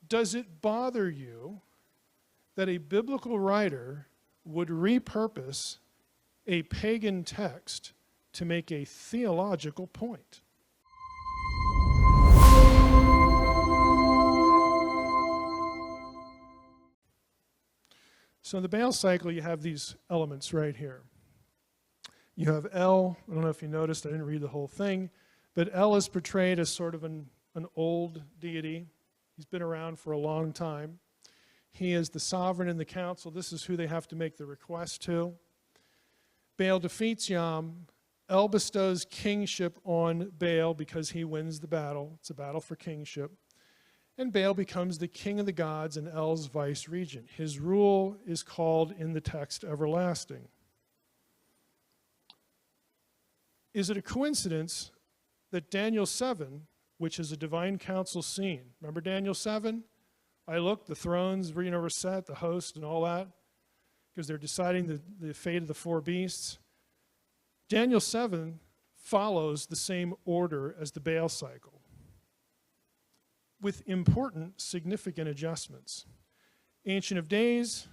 Does it bother you that a biblical writer would repurpose a pagan text to make a theological point? So in the Baal cycle, you have these elements right here. You have El. I don't know if you noticed, I didn't read the whole thing, but El is portrayed as sort of an old deity. He's been around for a long time. He is the sovereign in the council. This is who they have to make the request to. Baal defeats Yam. El bestows kingship on Baal because he wins the battle. It's a battle for kingship. And Baal becomes the king of the gods and El's vice regent. His rule is called in the text everlasting. Is it a coincidence that Daniel 7, which is a divine council scene, remember Daniel 7? I looked, the thrones were set, the host and all that, because they're deciding the fate of the four beasts. Daniel 7 follows the same order as the Baal cycle, with important, significant adjustments. Ancient of Days,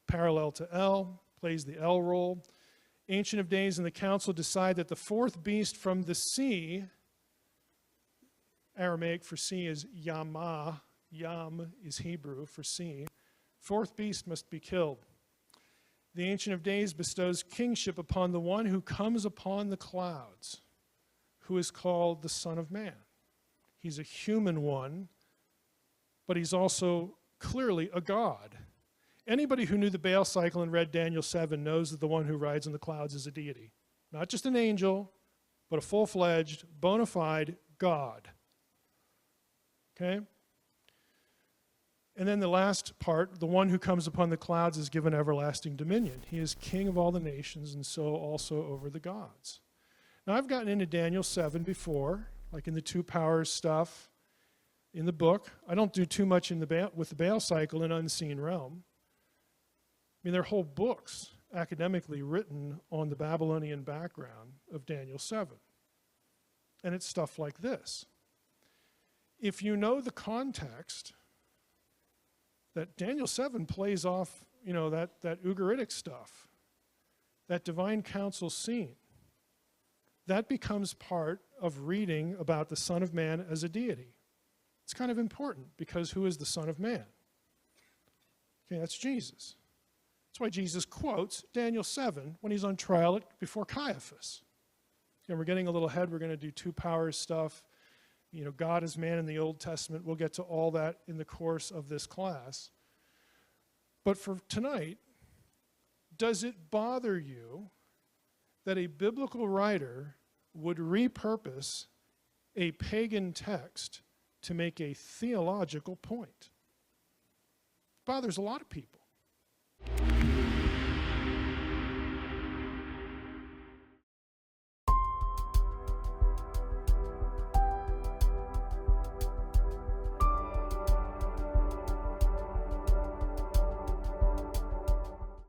parallel to El, plays the El role. Ancient of Days and the council decide that the fourth beast from the sea, Aramaic for sea is Yamah, Yam is Hebrew for sea, fourth beast must be killed. The Ancient of Days bestows kingship upon the one who comes upon the clouds, who is called the Son of Man. He's a human one, but he's also clearly a god. Anybody who knew the Baal cycle and read Daniel 7 knows that the one who rides on the clouds is a deity. Not just an angel, but a full-fledged, bona fide God. Okay? And then the last part, the one who comes upon the clouds is given everlasting dominion. He is king of all the nations and so also over the gods. Now I've gotten into Daniel 7 before, like in the two powers stuff in the book. I don't do too much with the Baal cycle in Unseen Realm. I mean, there are whole books academically written on the Babylonian background of Daniel 7. And it's stuff like this. If you know the context, that Daniel 7 plays off, that Ugaritic stuff, that divine council scene, that becomes part of reading about the Son of Man as a deity. It's kind of important because who is the Son of Man? Okay, that's Jesus. That's why Jesus quotes Daniel 7 when he's on trial before Caiaphas. And we're getting a little ahead. We're going to do two powers stuff. God is man in the Old Testament. We'll get to all that in the course of this class. But for tonight, does it bother you that a biblical writer would repurpose a pagan text to make a theological point? It bothers a lot of people.